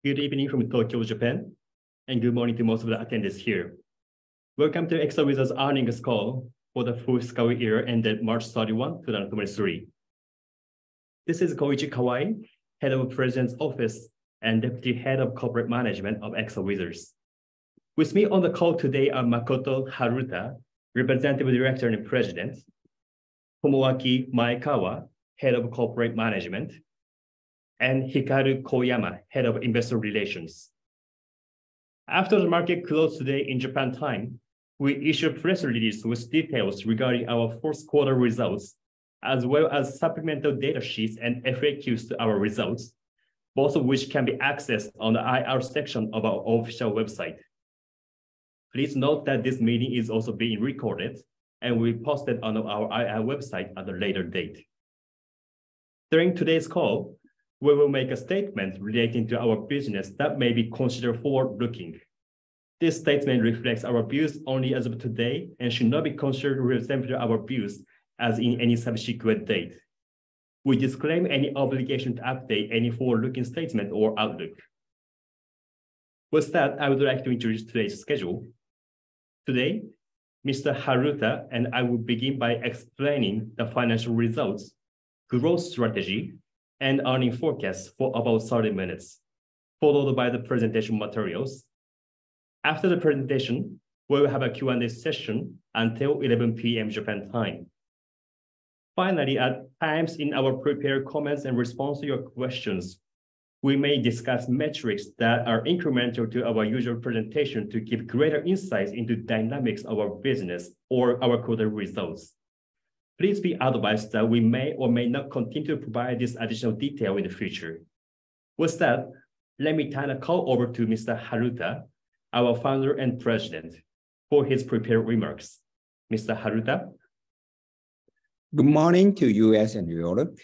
Good evening from Tokyo, Japan, and good morning to most of the attendees here. Welcome to Excel Wizards earnings call for the full fiscal year ended March 31, 2023. This is Koichi Kawai, Head of President's Office and Deputy Head of Corporate Management of Excel Wizards. With me on the call today are Makoto Haruta, Representative Director and President, Tomoaki Maekawa, Head of Corporate Management, and Hikaru Koyama, Head of Investor Relations. After the market closed today in Japan time, we issued a press release with details regarding our fourth quarter results, as well as supplemental data sheets and FAQs to our results, both of which can be accessed on the IR section of our official website. Please note that this meeting is also being recorded and will be posted on our IR website at a later date. During today's call, we will make a statement relating to our business that may be considered forward-looking. This statement reflects our views only as of today and should not be considered representative of our views as in any subsequent date. We disclaim any obligation to update any forward-looking statement or outlook. With that, I would like to introduce today's schedule. Today, Mr. Haruta and I will begin by explaining the financial results, growth strategy, and earnings forecast for about 30 minutes, followed by the presentation materials. After the presentation, we will have a Q&A session until 11 p.m. Japan time. Finally, at times in our prepared comments and response to your questions, we may discuss metrics that are incremental to our usual presentation to give greater insights into dynamics of our business or our quarter results. Please be advised that we may or may not continue to provide this additional detail in the future. With that, let me turn the call over to Mr. Haruta, our founder and president, for his prepared remarks. Mr. Haruta. Good morning to US and Europe,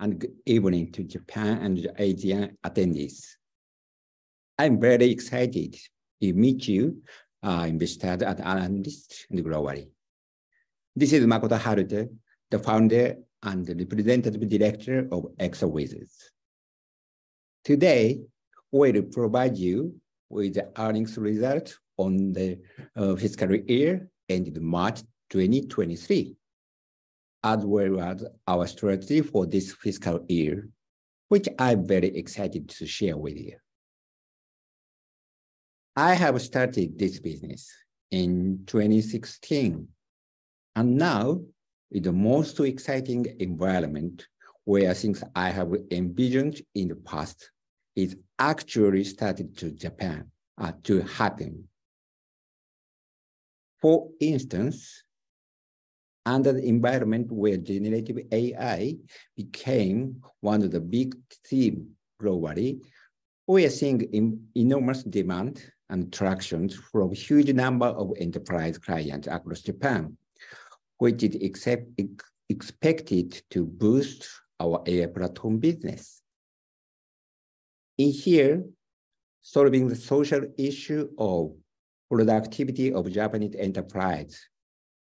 and good evening to Japan and Asian attendees. I'm very excited to meet you, investors and analysts globally. This is Makoto Haruta, the founder and the representative director of Excel Wizards. Today, we'll provide you with the earnings results on the fiscal year ended March 2023, as well as our strategy for this fiscal year, which I'm very excited to share with you. I have started this business in 2016. And now, in the most exciting environment where things I have envisioned in the past is actually started to Japan to happen. For instance, under the environment where generative AI became one of the big themes globally, we are seeing enormous demand and traction from a huge number of enterprise clients across Japan, which is expected to boost our AI platform business. In here, solving the social issue of productivity of Japanese enterprise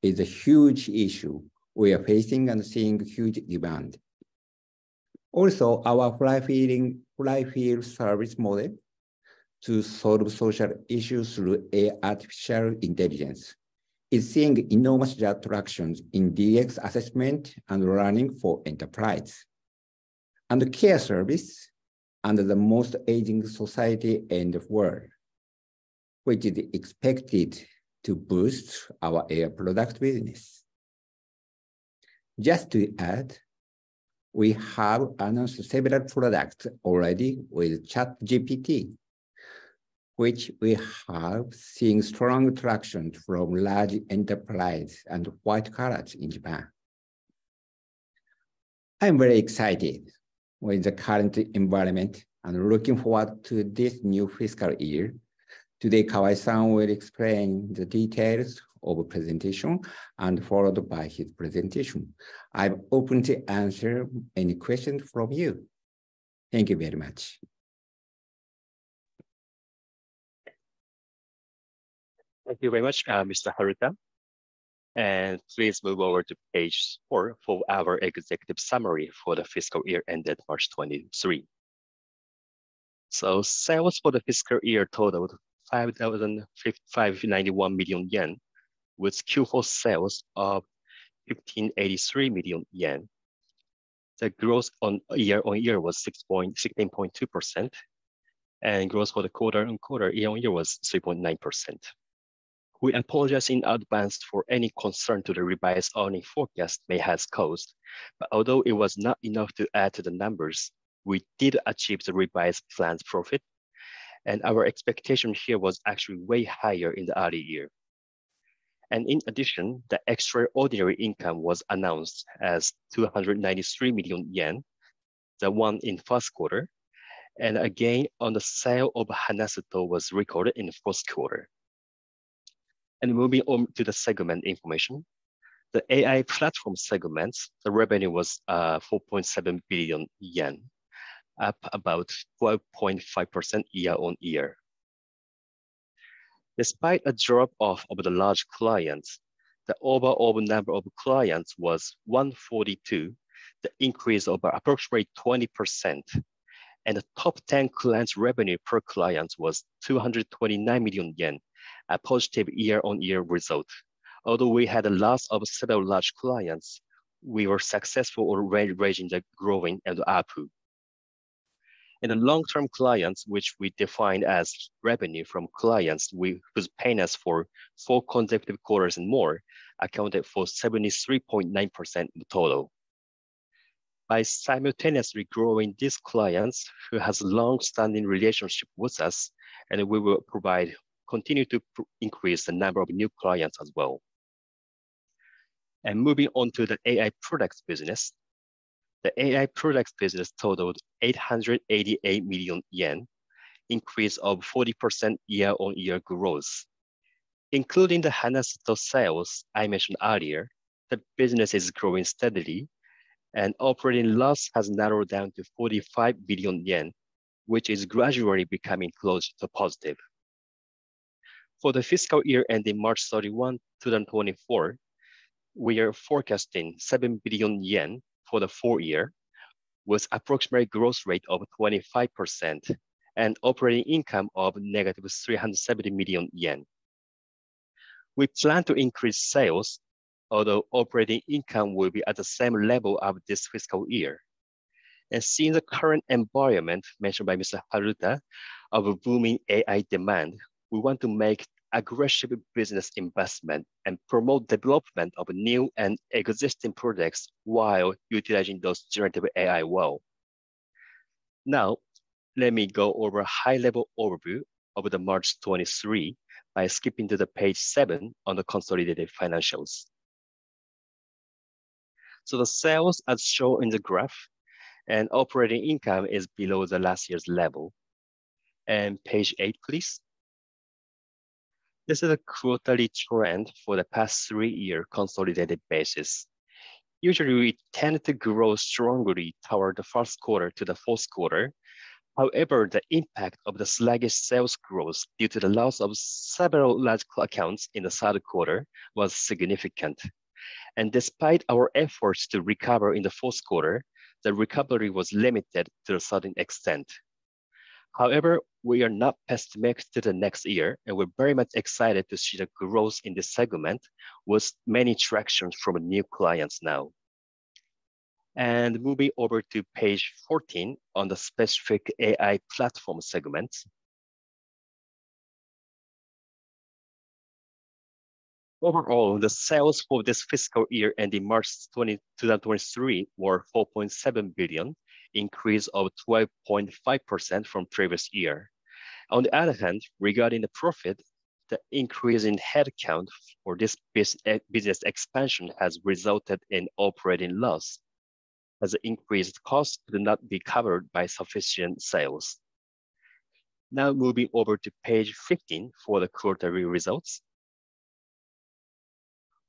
is a huge issue we are facing and seeing huge demand. Also, our flywheel service model to solve social issues through artificial intelligence is seeing enormous traction in DX assessment and learning for enterprise. And the care service under the most aging society in the world, which is expected to boost our AI product business. Just to add, we have announced several products already with ChatGPT, which we have seen strong traction from large enterprise and white collars in Japan. I'm very excited with the current environment and looking forward to this new fiscal year. Today, Kawai-san will explain the details of the presentation and followed by his presentation. I'm open to answer any questions from you. Thank you very much. Thank you very much, Mr. Haruta. And please move over to page 4 for our executive summary for the fiscal year ended March 23. So sales for the fiscal year totaled 5,591 million yen, with Q4 sales of 1,583 million yen. The growth on year-on-year was 16.2%, and growth for the quarter-on-quarter year-on-year was 3.9%. We apologize in advance for any concern to the revised earnings forecast may have caused, but although it was not enough to add to the numbers, we did achieve the revised planned profit, and our expectation here was actually way higher in the early year. And in addition, the extraordinary income was announced as 293 million yen, the one in first quarter, and a gain on the sale of Hanasuto was recorded in the fourth quarter. And moving on to the segment information, the AI platform segments, the revenue was 4.7 billion yen, up about 12.5% year-on-year. Despite a drop-off of the large clients, the overall number of clients was 142, the increase of approximately 20%, and the top 10 clients' revenue per client was 229 million yen, a positive year-on-year result. Although we had a loss of several large clients, we were successful in raising the growing and the ARPU. And the long-term clients, which we define as revenue from clients who's paying us for 4 consecutive quarters and more, accounted for 73.9% in the total. By simultaneously growing these clients who has a long-standing relationship with us, and we will continue to increase the number of new clients as well. And moving on to the AI products business, the AI products business totaled 888 million yen, increase of 40% year-on-year growth. Including the Hanasuto sales I mentioned earlier, the business is growing steadily, and operating loss has narrowed down to 45 billion yen, which is gradually becoming close to positive. For the fiscal year ending March 31, 2024, we are forecasting 7 billion yen for the full year, with approximate growth rate of 25% and operating income of negative 370 million yen. We plan to increase sales, although operating income will be at the same level of this fiscal year. And seeing the current environment mentioned by Mr. Haruta of a booming AI demand, we want to make aggressive business investment and promote development of new and existing products while utilizing those generative AI well. Now, let me go over a high-level overview of the March 23 by skipping to the page 7 on the consolidated financials. So the sales as shown in the graph and operating income is below the last year's level. And page 8, please. This is a quarterly trend for the past 3-year consolidated basis. Usually we tend to grow strongly toward the first quarter to the fourth quarter. However, the impact of the sluggish sales growth due to the loss of several large accounts in the third quarter was significant. And despite our efforts to recover in the fourth quarter, the recovery was limited to a certain extent. However, we are not pessimistic to the next year, and we're very much excited to see the growth in this segment with many tractions from new clients now. And moving over to page 14 on the specific AI platform segments. Overall, the sales for this fiscal year ending March 2023 were 4.7 billion, increase of 12.5% from previous year. On the other hand, regarding the profit, the increase in headcount for this business expansion has resulted in operating loss, as the increased cost could not be covered by sufficient sales. Now moving over to page 15 for the quarterly results.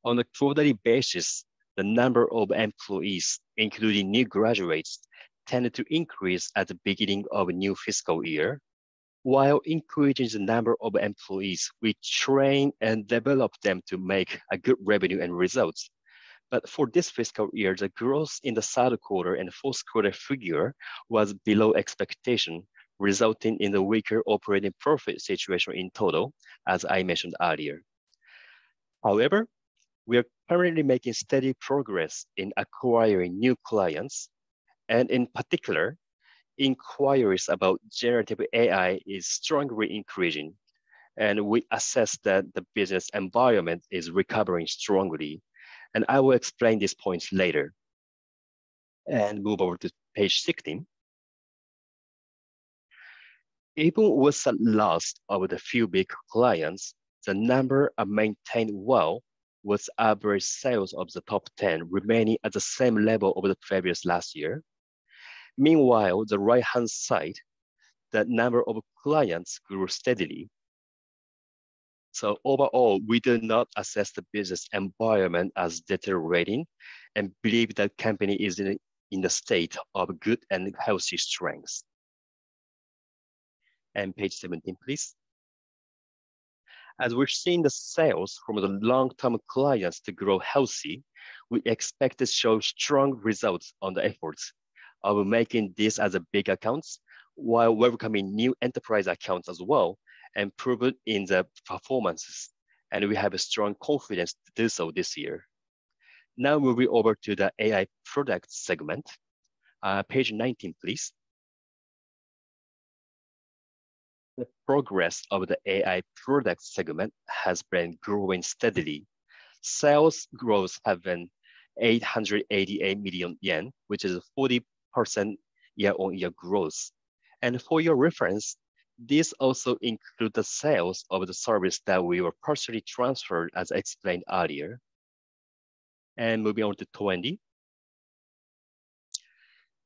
On a quarterly basis, the number of employees, including new graduates, tended to increase at the beginning of a new fiscal year, while increasing the number of employees, we train and develop them to make a good revenue and results. But for this fiscal year, the growth in the third quarter and fourth quarter figure was below expectation, resulting in the weaker operating profit situation in total, as I mentioned earlier. However, we are currently making steady progress in acquiring new clients, and in particular, inquiries about generative AI is strongly increasing, and we assess that the business environment is recovering strongly, and I will explain these points later. And move over to page 16. Even with the loss of the few big clients, the number are maintained well, with average sales of the top 10 remaining at the same level of the previous last year. Meanwhile, the right-hand side, the number of clients grew steadily. So overall, we do not assess the business environment as deteriorating and believe that company is in the state of good and healthy strength. And page 17, please. As we're seeing the sales from the long-term clients to grow healthy, we expect to show strong results on the efforts of making this as a big accounts while welcoming new enterprise accounts as well and prove it in the performances. And we have a strong confidence to do so this year. Now moving over to the AI product segment. Page 19, please. The progress of the AI product segment has been growing steadily. Sales growth have been 888 million yen, which is a 40% year-on-year growth. And for your reference, this also includes the sales of the service that we were partially transferred as explained earlier. And moving on to 20.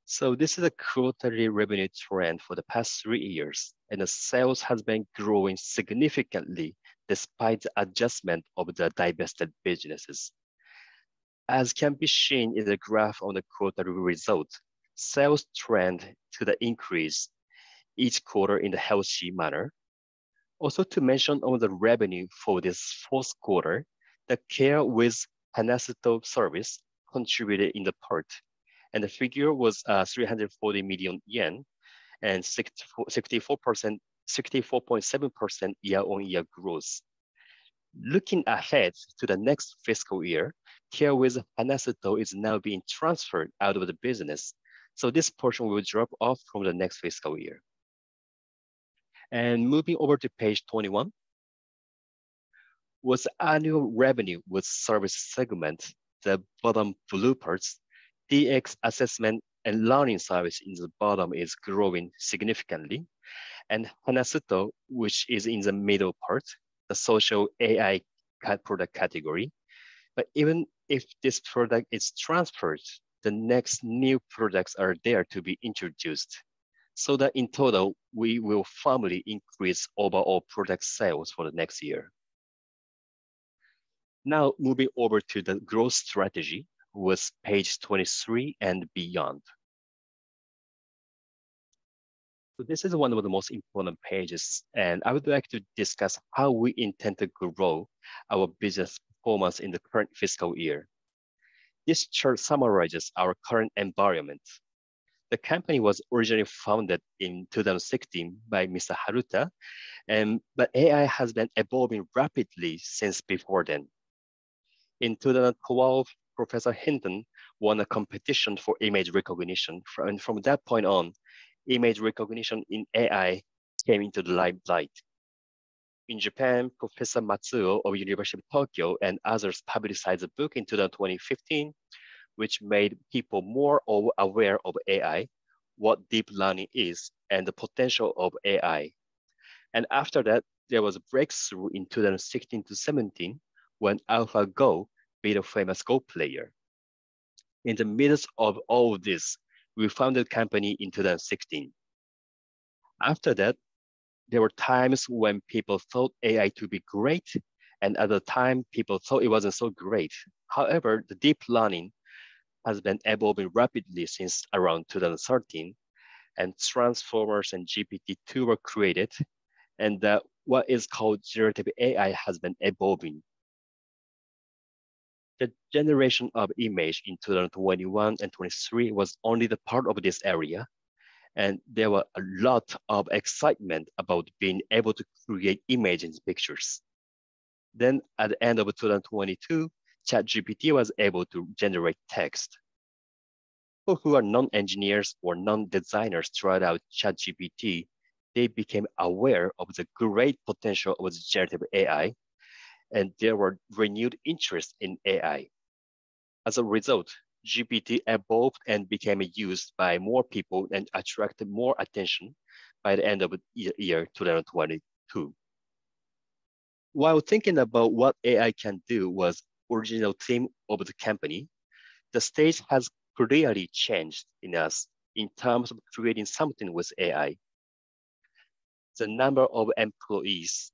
So this is a quarterly revenue trend for the past 3 years, and the sales has been growing significantly despite the adjustment of the divested businesses. As can be seen in the graph on the quarterly result, sales trend to the increase each quarter in a healthy manner. Also to mention on the revenue for this fourth quarter, the care with Hanasato service contributed in the part, and the figure was 340 million yen and 64.7% year-on-year growth. Looking ahead to the next fiscal year, care with Hanasato is now being transferred out of the business, so this portion will drop off from the next fiscal year. And moving over to page 21, with annual revenue with service segment, the bottom blue parts, DX assessment and learning service in the bottom is growing significantly. And Hanasato, which is in the middle part, the social AI product category. But even if this product is transferred, the next new products are there to be introduced. So that in total, we will firmly increase overall product sales for the next year. Now moving over to the growth strategy with page 23 and beyond. So this is one of the most important pages, and I would like to discuss how we intend to grow our business performance in the current fiscal year. This chart summarizes our current environment. The company was originally founded in 2016 by Mr. Haruta, but AI has been evolving rapidly since before then. In 2012, Professor Hinton won a competition for image recognition, and from that point on, image recognition in AI came into the limelight. In Japan, Professor Matsuo of University of Tokyo and others publicized a book in 2015, which made people more aware of AI, what deep learning is, and the potential of AI. And after that, there was a breakthrough in 2016 to 17 when AlphaGo beat a famous Go player. In the midst of all of this, we founded the company in 2016. After that, there were times when people thought AI to be great, and at the time, people thought it wasn't so great. However, the deep learning has been evolving rapidly since around 2013, and transformers and GPT-2 were created, and what is called generative AI has been evolving. The generation of image in 2021 and 23 was only the part of this area, And there was a lot of excitement about being able to create images and pictures. Then at the end of 2022, ChatGPT was able to generate text. People who are non-engineers or non-designers tried out ChatGPT, they became aware of the great potential of generative AI, and there were renewed interest in AI. As a result, GPT evolved and became used by more people and attracted more attention by the end of the year 2022. While thinking about what AI can do was original theme of the company, the stage has clearly changed in us in terms of creating something with AI. The number of employees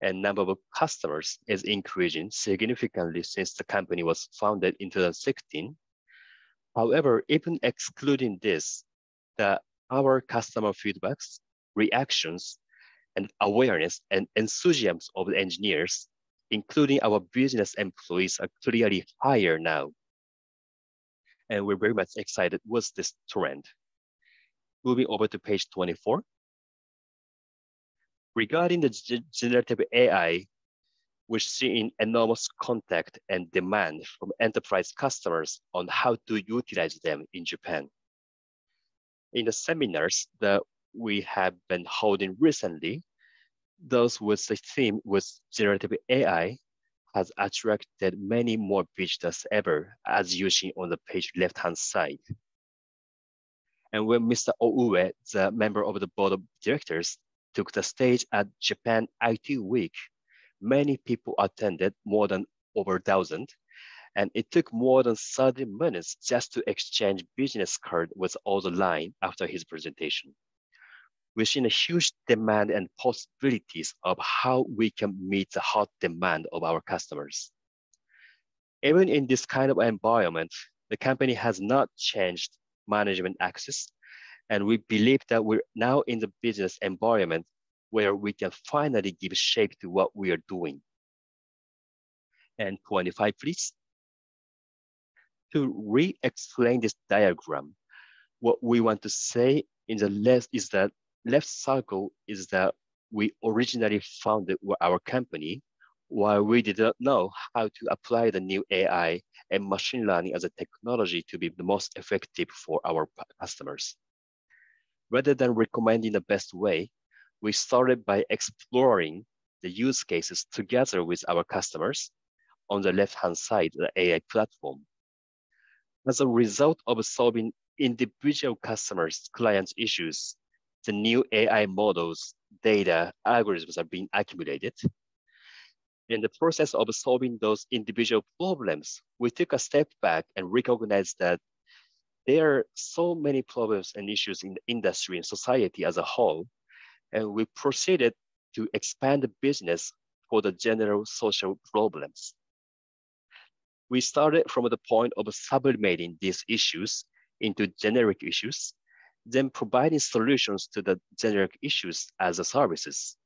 and number of customers is increasing significantly since the company was founded in 2016. However, even excluding this, our customer feedbacks, reactions, and awareness and enthusiasm of the engineers, including our business employees, are clearly higher now. And we're very much excited with this trend. Moving over to page 24. Regarding the generative AI, we're seeing enormous contact and demand from enterprise customers on how to utilize them in Japan. In the seminars that we have been holding recently, those with the theme with generative AI has attracted many more visitors ever, as you see on the page left-hand side. And when Mr. Oue, the member of the board of directors, took the stage at Japan IT Week, many people attended, more than over 1,000, and it took more than 30 minutes just to exchange business card with all the line after his presentation. We've seen a huge demand and possibilities of how we can meet the hot demand of our customers. Even in this kind of environment, the company has not changed management access, and we believe that we're now in the business environment where we can finally give shape to what we are doing. And 25, please. To re-explain this diagram, what we want to say in the left is that left circle is that we originally founded our company while we did not know how to apply the new AI and machine learning as a technology to be the most effective for our customers. Rather than recommending the best way, we started by exploring the use cases together with our customers on the left-hand side of the AI platform. As a result of solving individual customers' clients' issues, the new AI models, data, algorithms are being accumulated. In the process of solving those individual problems, we took a step back and recognized that there are so many problems and issues in the industry and society as a whole, and we proceeded to expand the business for the general social problems. We started from the point of sublimating these issues into generic issues, then providing solutions to the generic issues as a services.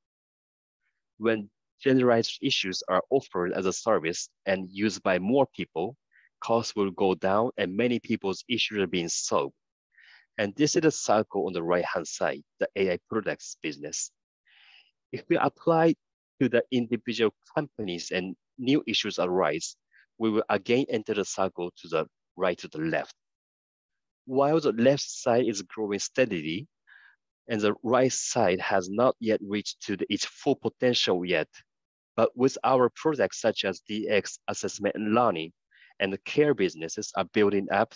When generalized issues are offered as a service and used by more people, costs will go down and many people's issues are being solved. And this is the cycle on the right-hand side, the AI products business. If we apply to the individual companies and new issues arise, we will again enter the cycle to the right to the left. While the left side is growing steadily, and the right side has not yet reached to its full potential yet, but with our products such as DX, assessment and learning, and the care businesses are building up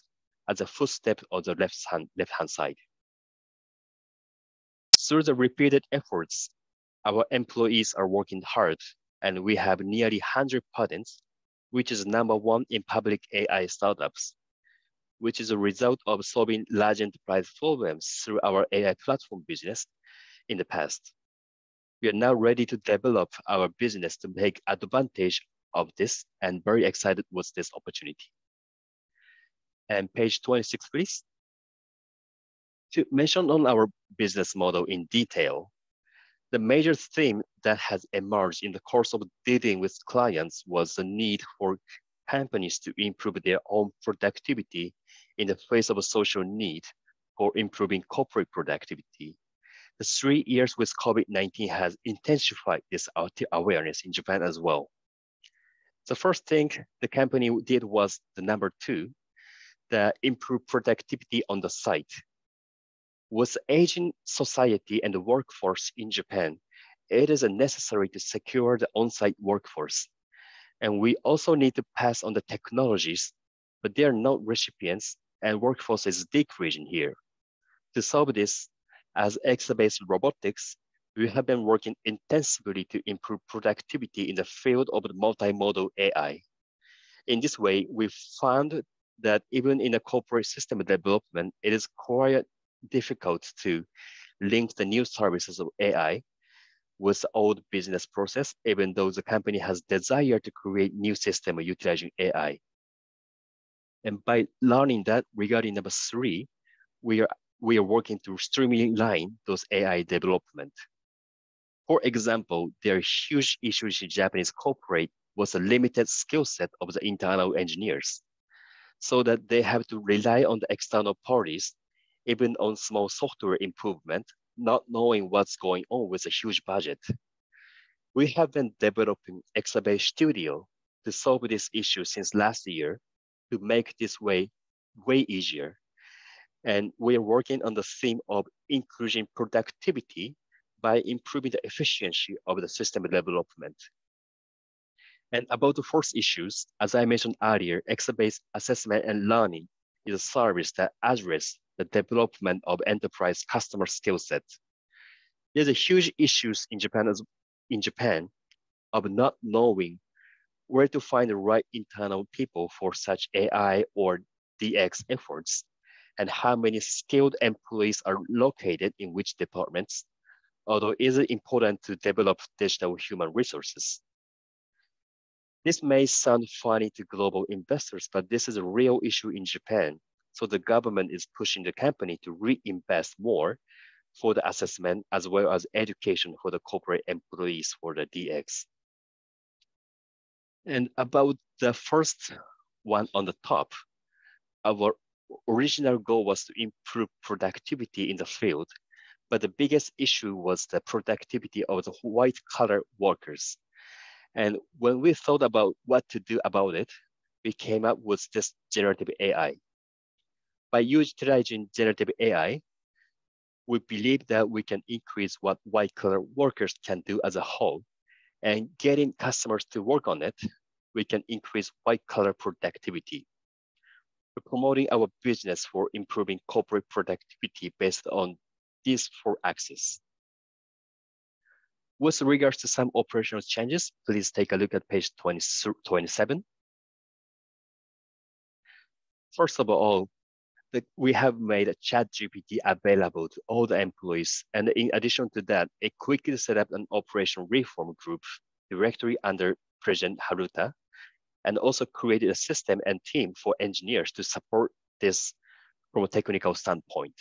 as a footstep of the left-hand side. Through the repeated efforts, our employees are working hard, and we have nearly 100 patents, which is #1 in public AI startups, which is a result of solving large enterprise problems through our AI platform business in the past. We are now ready to develop our business to take advantage of this and very excited with this opportunity. And page 26, please. To mention on our business model in detail, the major theme that has emerged in the course of dealing with clients was the need for companies to improve their own productivity in the face of a social need for improving corporate productivity. The 3 years with COVID-19 has intensified this awareness in Japan as well. The first thing the company did was the number 2, the improve productivity on the site. With aging society and the workforce in Japan, it is necessary to secure the on-site workforce. And we also need to pass on the technologies, but they are not recipients and workforce is decreasing here. To solve this, as X-based robotics, we have been working intensively to improve productivity in the field of multimodal AI. In this way, we found that even in a corporate system development, it is quite difficult to link the new services of AI with the old business process, even though the company has desire to create new system utilizing AI. And by learning that regarding number 3, we are working to streamline those AI development. For example, there are huge issues in Japanese corporate was a limited skill set of the internal engineers, so that they have to rely on the external parties, even on small software improvement, not knowing what's going on with a huge budget. We have been developing X-based Studio to solve this issue since last year to make this way easier. And we are working on the theme of increasing productivity by improving the efficiency of the system development. And about the first issues, as I mentioned earlier, X-based assessment and learning is a service that addresses the development of enterprise customer skill sets. There's a huge issues in Japan of not knowing where to find the right internal people for such AI or DX efforts, and how many skilled employees are located in which departments, although it is important to develop digital human resources. This may sound funny to global investors, but this is a real issue in Japan. So the government is pushing the company to reinvest more for the assessment as well as education for the corporate employees for the DX. And about the first one on the top, our original goal was to improve productivity in the field, but the biggest issue was the productivity of the white-collar workers. And when we thought about what to do about it, we came up with this generative AI. By utilizing generative AI, we believe that we can increase what white-collar workers can do as a whole, and getting customers to work on it, we can increase white-collar productivity. We're promoting our business for improving corporate productivity based on these 4 axes. With regards to some operational changes, please take a look at page 27. First of all, we have made a ChatGPT available to all the employees. And in addition to that, I quickly set up an operation reform group directory under President Haruta, and also created a system and team for engineers to support this from a technical standpoint.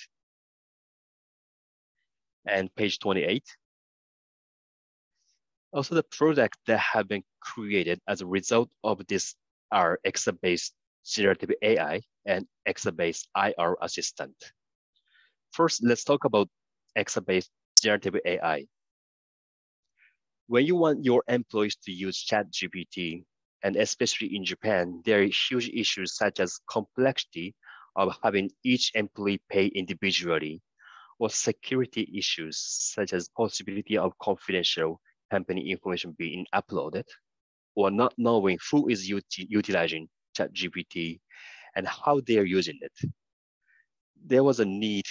And page 28. Also, the products that have been created as a result of this are X-based generative AI and X-based IR assistant. First, let's talk about X-based generative AI. When you want your employees to use ChatGPT, and especially in Japan, there are huge issues such as complexity of having each employee pay individually, or security issues such as possibility of confidential company information being uploaded, or not knowing who is utilizing ChatGPT and how they're using it. There was a need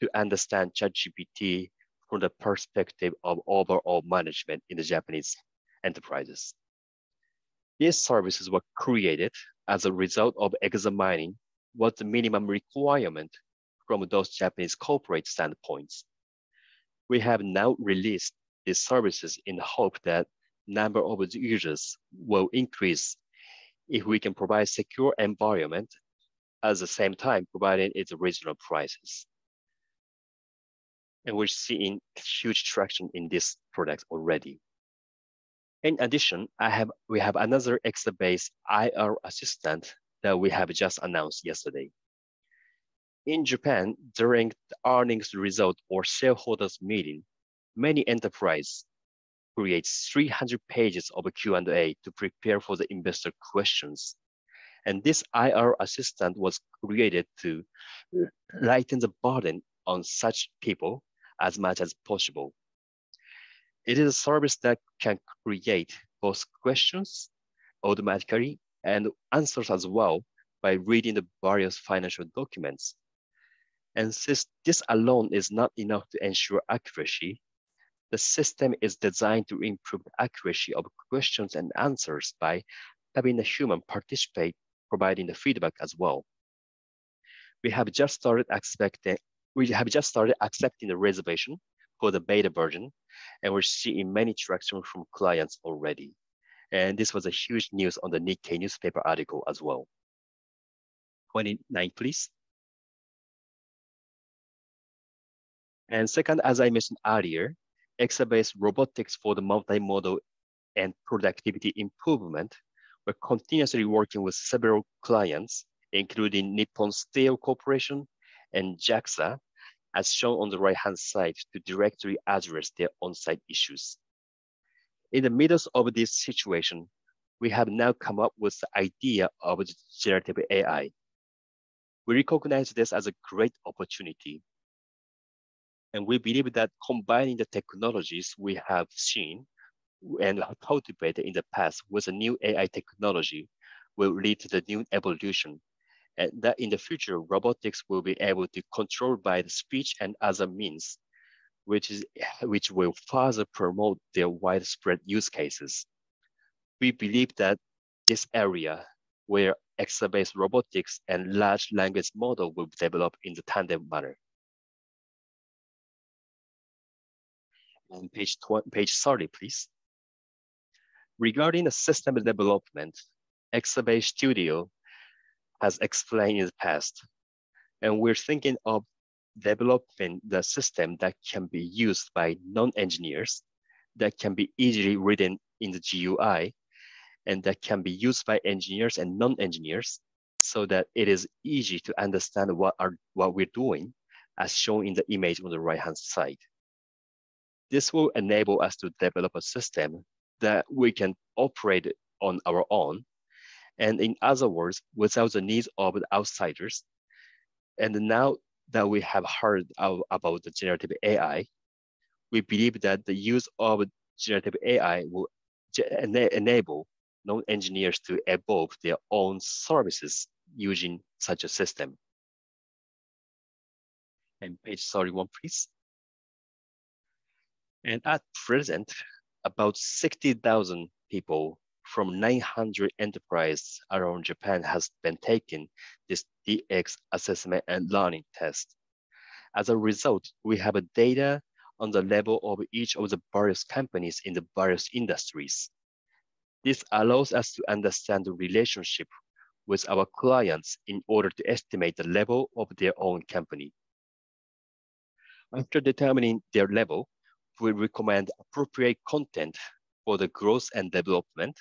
to understand ChatGPT from the perspective of overall management in the Japanese enterprises. These services were created as a result of examining what the minimum requirement from those Japanese corporate standpoints. We have now released these services in the hope that number of users will increase if we can provide secure environment at the same time providing its reasonable prices. And we're seeing huge traction in this product already. In addition, we have another X-based IR assistant that we have just announced yesterday. In Japan, during the earnings result or shareholders meeting, many enterprises create 300 pages of a Q&A to prepare for the investor questions. And this IR assistant was created to lighten the burden on such people as much as possible. It is a service that can create both questions automatically and answers as well by reading the various financial documents. And since this alone is not enough to ensure accuracy, the system is designed to improve the accuracy of questions and answers by having a human participate, providing the feedback as well. We have just started accepting the reservation for the beta version, and we're seeing many traction from clients already. And this was a huge news on the Nikkei newspaper article as well. 29, please. And second, as I mentioned earlier, Exa-based robotics for the multimodal and productivity improvement. We're continuously working with several clients, including Nippon Steel Corporation and JAXA, as shown on the right-hand side, to directly address their on-site issues. In the middle of this situation, we have now come up with the idea of generative AI. We recognize this as a great opportunity. And we believe that combining the technologies we have seen and cultivated in the past with a new AI technology will lead to the new evolution. And that in the future, robotics will be able to control by the speech and other means, which will further promote their widespread use cases. We believe that this area where Exa-based robotics and large language model will develop in the tandem manner. On page 30, please. Regarding the system development, Exa-based Studio has explained in the past, and we're thinking of developing the system that can be used by non-engineers, that can be easily written in the GUI, and that can be used by engineers and non-engineers, so that it is easy to understand what we're doing, as shown in the image on the right-hand side. This will enable us to develop a system that we can operate on our own, and in other words, without the needs of the outsiders. And now that we have heard about the generative AI, we believe that the use of generative AI will enable non-engineers to evolve their own services using such a system. And page 31, please. And at present, about 60,000 people from 900 enterprises around Japan has been taking this DX assessment and learning test. As a result, we have a data on the level of each of the various companies in the various industries. This allows us to understand the relationship with our clients in order to estimate the level of their own company. After determining their level, we recommend appropriate content for the growth and development.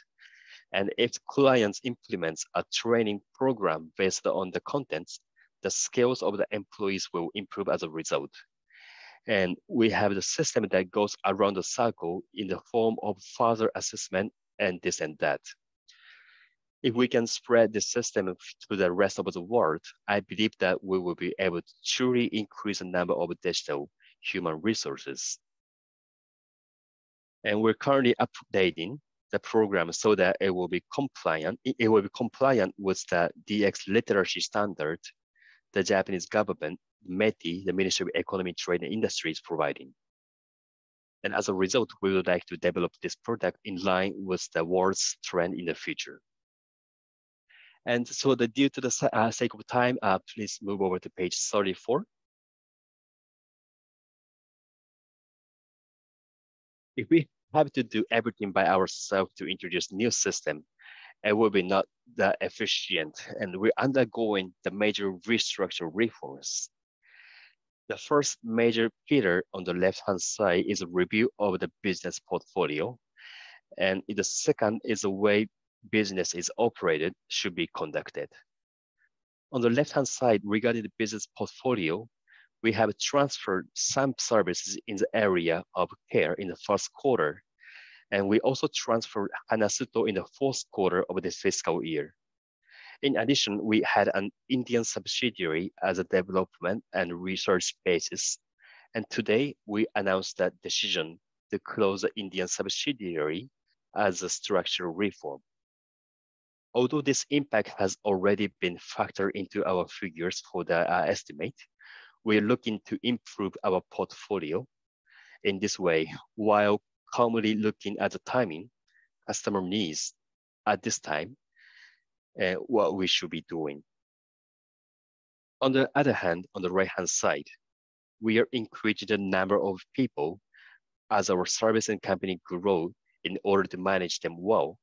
And if clients implement a training program based on the contents, the skills of the employees will improve as a result. And we have the system that goes around the cycle in the form of further assessment and this and that. If we can spread this system to the rest of the world, I believe that we will be able to truly increase the number of digital human resources. And we're currently updating the program so that it will be compliant. It will be compliant with the DX literacy standard the Japanese government, METI, the Ministry of Economy, Trade and Industry, is providing. And as a result, we would like to develop this product in line with the world's trend in the future. And so due to the sake of time, please move over to page 34. If we have to do everything by ourselves to introduce new system, it will be not that efficient, and we're undergoing the major restructure reforms. The first major pillar on the left-hand side is a review of the business portfolio, and the second is the way business is operated should be conducted. On the left-hand side, regarding the business portfolio, we have transferred some services in the area of care in the first quarter, and we also transferred Hanasuto in the fourth quarter of this fiscal year. In addition, we had an Indian subsidiary as a development and research basis, and today we announced that decision to close the Indian subsidiary as a structural reform. Although this impact has already been factored into our figures for the estimate, we're looking to improve our portfolio in this way while calmly looking at the timing, customer needs at this time, what we should be doing. On the other hand, on the right-hand side, we are increasing the number of people as our service and company grow in order to manage them well.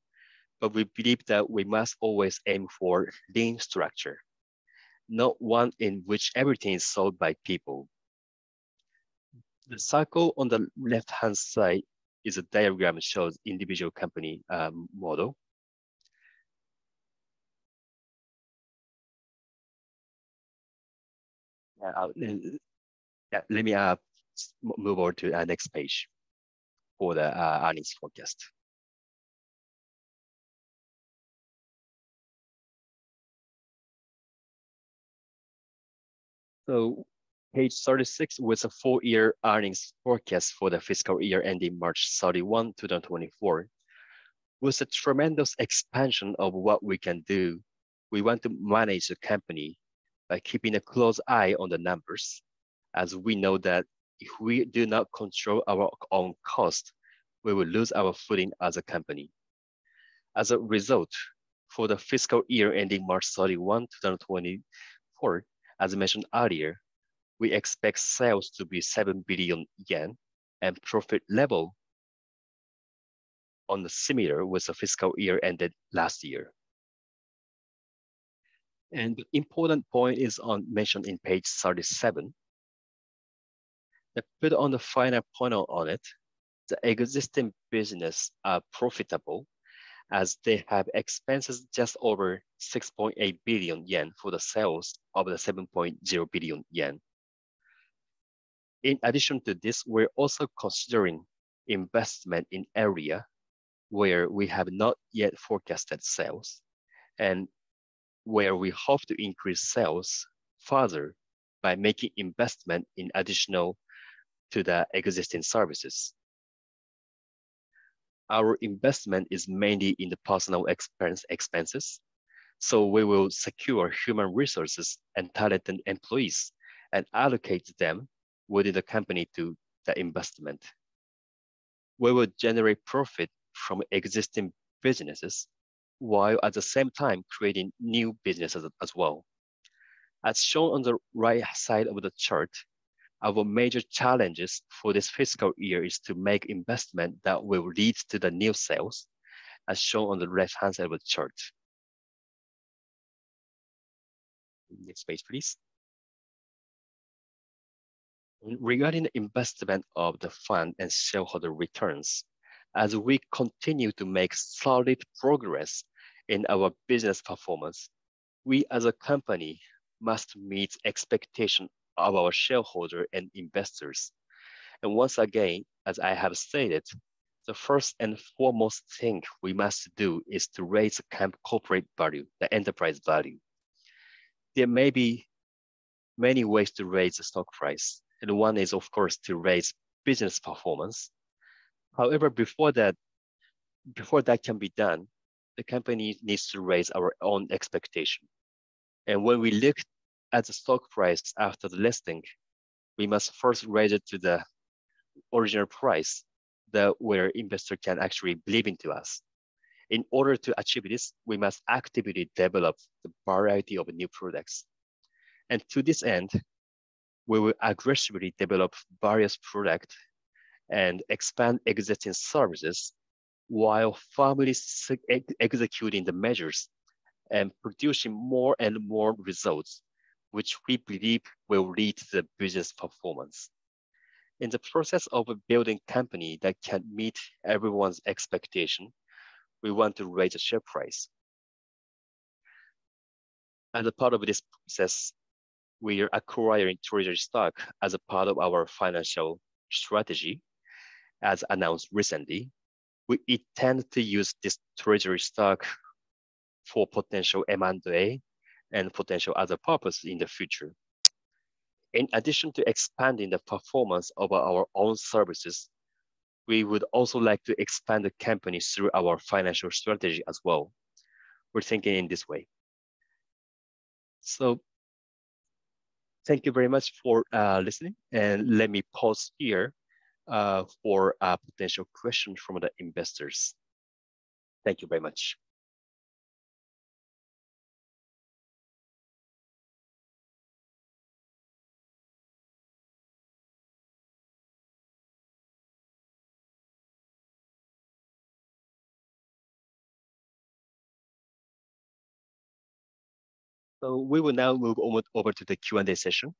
But we believe that we must always aim for lean structure, not one in which everything is sold by people. The circle on the left-hand side is a diagram that shows individual company model. Let me move over to the next page for the earnings forecast. So page 36 was a full-year earnings forecast for the fiscal year ending March 31, 2024. With a tremendous expansion of what we can do, we want to manage the company by keeping a close eye on the numbers, as we know that if we do not control our own cost, we will lose our footing as a company. As a result, for the fiscal year ending March 31, 2024, as mentioned earlier, we expect sales to be 7 billion yen and profit level on the similar with the fiscal year ended last year. And the important point is mentioned in page 37. I put on the final point on it, the existing business are profitable as they have expenses just over 6.8 billion yen for the sales of the 7.0 billion yen. In addition to this, we're also considering investment in area where we have not yet forecasted sales and where we hope to increase sales further by making investment in additional to the existing services. Our investment is mainly in the personal expenses, so we will secure human resources and talented employees and allocate them within the company to the investment. We will generate profit from existing businesses while at the same time creating new businesses as well. As shown on the right side of the chart, our major challenges for this fiscal year is to make investment that will lead to the new sales, as shown on the left-hand side of the chart. Next page, please. Regarding the investment of the fund and shareholder returns, as we continue to make solid progress in our business performance, we as a company must meet expectations of our shareholder and investors. And once again, as I have stated, the first and foremost thing we must do is to raise the corporate value, the enterprise value. There may be many ways to raise the stock price, and one is, of course, to raise business performance. However, before that can be done, the company needs to raise our own expectation. And when we look at the stock price after the listing, we must first raise it to the original price where investor can actually believe into us. In order to achieve this, we must actively develop the variety of new products. And to this end, we will aggressively develop various products and expand existing services while firmly executing the measures and producing more and more results, which we believe will lead to the business performance. In the process of building a company that can meet everyone's expectation, we want to raise the share price. As a part of this process, we are acquiring treasury stock as a part of our financial strategy, as announced recently. We intend to use this treasury stock for potential M&A and potential other purposes in the future. In addition to expanding the performance of our own services, we would also like to expand the company through our financial strategy as well. We're thinking in this way. So thank you very much for listening. And let me pause here for a potential question from the investors. Thank you very much. So we will now move over to the Q&A session.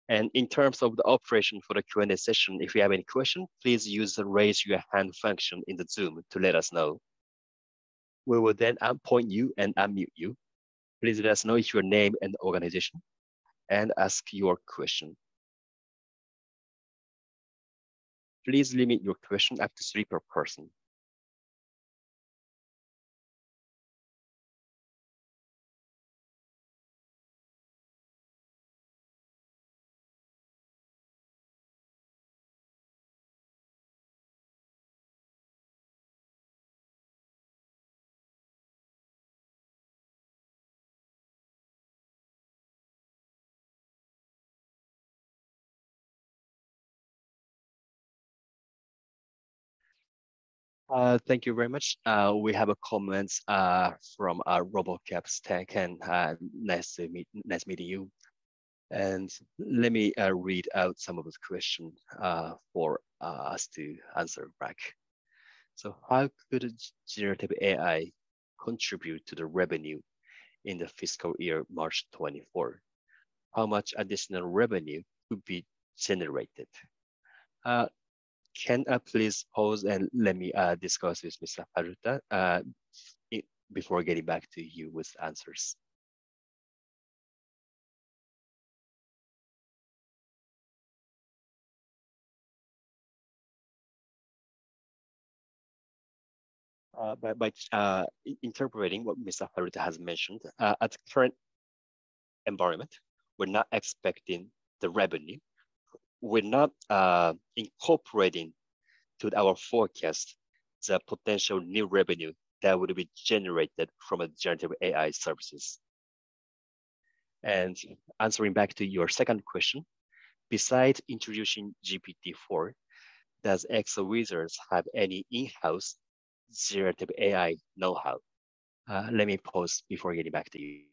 And in terms of the operation for the Q&A session, if you have any question, please use the raise your hand function in the Zoom to let us know. We will then point you and unmute you. Please let us know your name and organization and ask your question. Please limit your question up to 3 per person. Thank you very much. We have a comments from RoboCaps Tech, and nice meeting you. And let me read out some of the questions for us to answer back. So how could generative AI contribute to the revenue in the fiscal year March 24? How much additional revenue could be generated? Can I please pause and let me discuss with Mr. Haruta before getting back to you with answers? By interpreting what Mr. Haruta has mentioned, at the current environment, we're not expecting the revenue. We're not incorporating to our forecast the potential new revenue that would be generated from a generative AI services. And answering back to your second question, besides introducing GPT-4, does ExoWizards have any in-house generative AI know-how? Let me pause before getting back to you.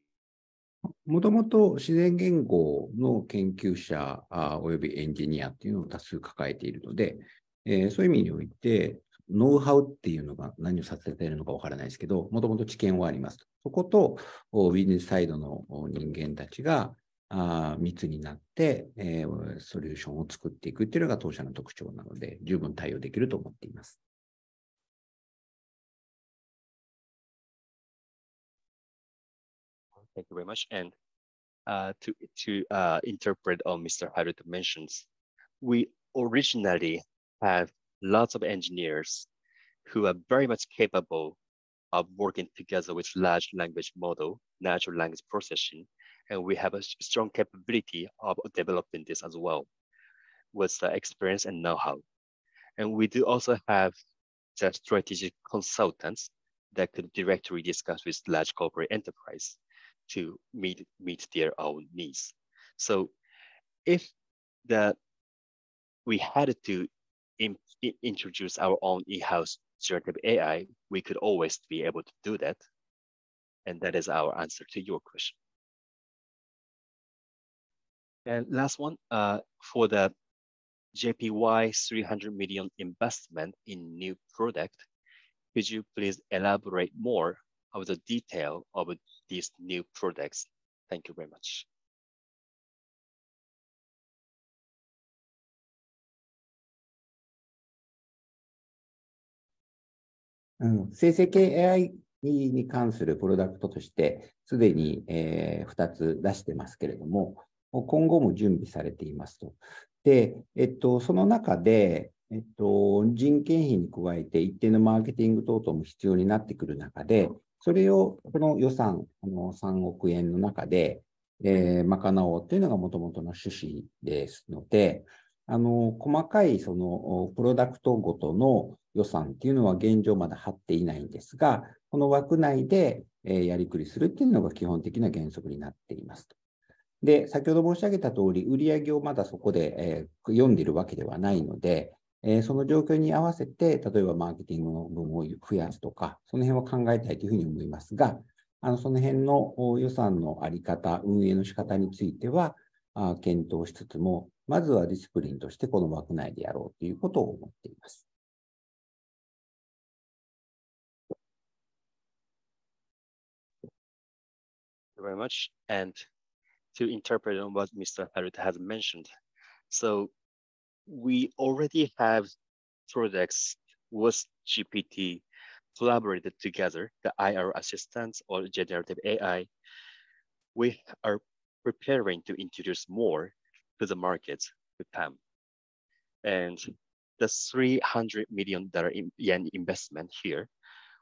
もともと自然言語の研究者およびエンジニアっていうのを多数抱えているので、そういう意味において、ノウハウっていうのが何をさせているのかわからないですけど、もともと知見はありますと。そことビジネスサイドの人間たちが密になって、ソリューションを作っていくっていうのが当社の特徴なので、十分対応できると思っています。Thank you very much. And to interpret on Mr. Haruta mentions, we originally have lots of engineers who are very much capable of working together with large language model, natural language processing, and we have a strong capability of developing this as well with the experience and know-how. And we do also have the strategic consultants that could directly discuss with large corporate enterprise to meet their own needs. So if we had to introduce our own in-house generative AI, we could always be able to do that. And that is our answer to your question. And last one, for the JPY 300 million investment in new product, could you please elaborate more of the detail of these new products? Thank you very much. 生成系 AI に関するプロダクトとして、すでに、2つ出してますけれども、今後も準備されていますと。で、その中で、人件費に加えて一定のマーケティング等々も必要になってくる中で、それをこの予算3億円の中で、賄おうというのがもともとの趣旨ですので、細かいそのプロダクトごとの予算っていうのは現状まだ張っていないんですが、この枠内でやりくりするっていうのが基本的な原則になっていますと。で、先ほど申し上げた通り、売上をまだそこで読んでいるわけではないので、その状況に合わせて、例えばマーケティングの分を増やすとか、その辺は考えたいというふうに思いますが、その辺の予算のあり方、運営の仕方については、検討しつつも、まずはディスプリンとしてこの枠内でやろうということを思っています。Thank you very much. And to interpret on what Mr. Haruta has mentioned, so we already have projects with GPT collaborated together, the IR assistants or generative AI. We are preparing to introduce more to the market with them. And the $300 million yen investment here,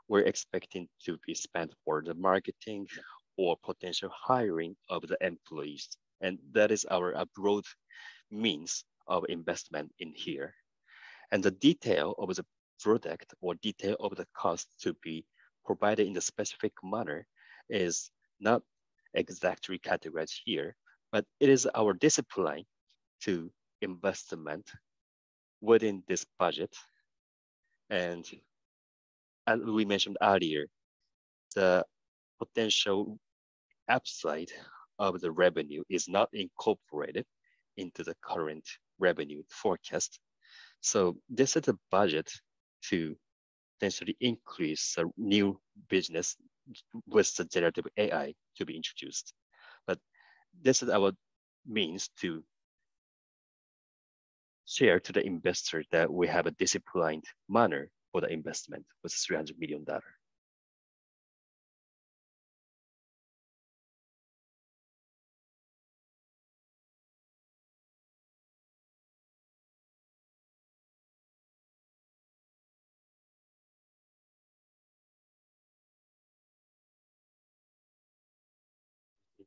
we're expecting to be spent for the marketing or potential hiring of the employees. And that is our broad means of investment in here. And the detail of the product or detail of the cost to be provided in the specific manner is not exactly categorized here, but it is our discipline to investment within this budget. And as we mentioned earlier, the potential upside of the revenue is not incorporated into the current revenue forecast. So this is a budget to potentially increase a new business with the generative AI to be introduced. But this is our means to share to the investor that we have a disciplined manner for the investment with $300 million.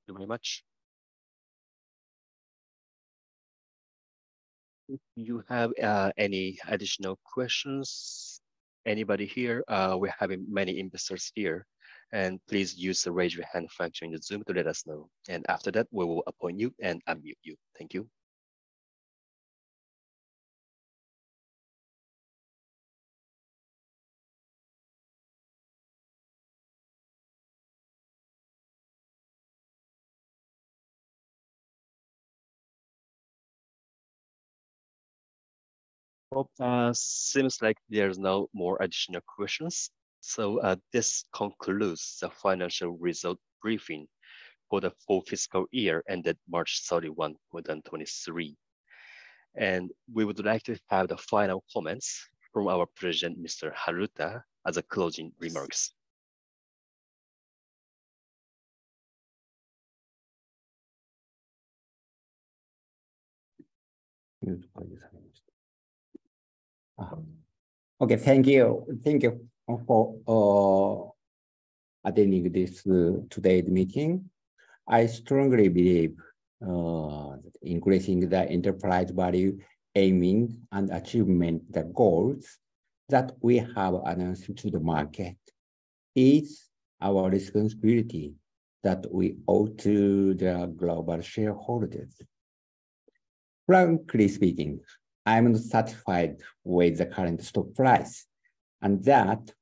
Thank you very much. If you have any additional questions, anybody here? We're having many investors here, and please use the raise your hand function in the Zoom to let us know. And after that, we will appoint you and unmute you. Thank you. Seems like there's no more additional questions. So this concludes the financial result briefing for the full fiscal year ended March 31, 2023. And we would like to have the final comments from our president, Mr. Haruta, as a closing remarks. Okay, thank you. Thank you for attending this today's meeting. I strongly believe increasing the enterprise value, aiming and achievement the goals that we have announced to the market is our responsibility that we owe to the global shareholders. Frankly speaking, I'm not satisfied with the current stock price, and that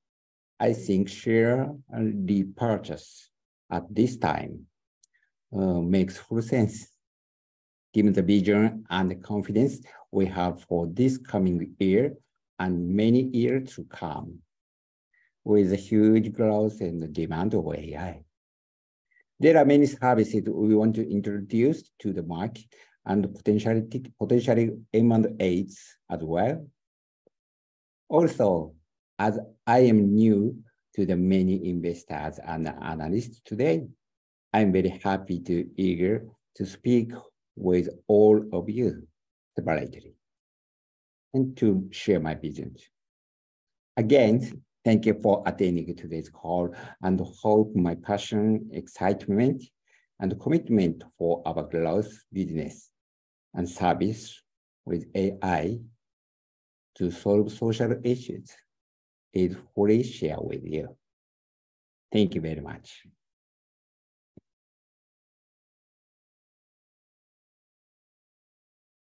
I think share repurchase at this time makes full sense, given the vision and the confidence we have for this coming year and many years to come, with a huge growth in the demand of AI. There are many services we want to introduce to the market and potentially M&As as well. Also, as I am new to the many investors and analysts today. I'm very happy to eager to speak with all of you separately and to share my vision. Again, thank you for attending today's call and hope my passion, excitement, and commitment for our growth business and service with AI to solve social issues is fully shared with you. Thank you very much.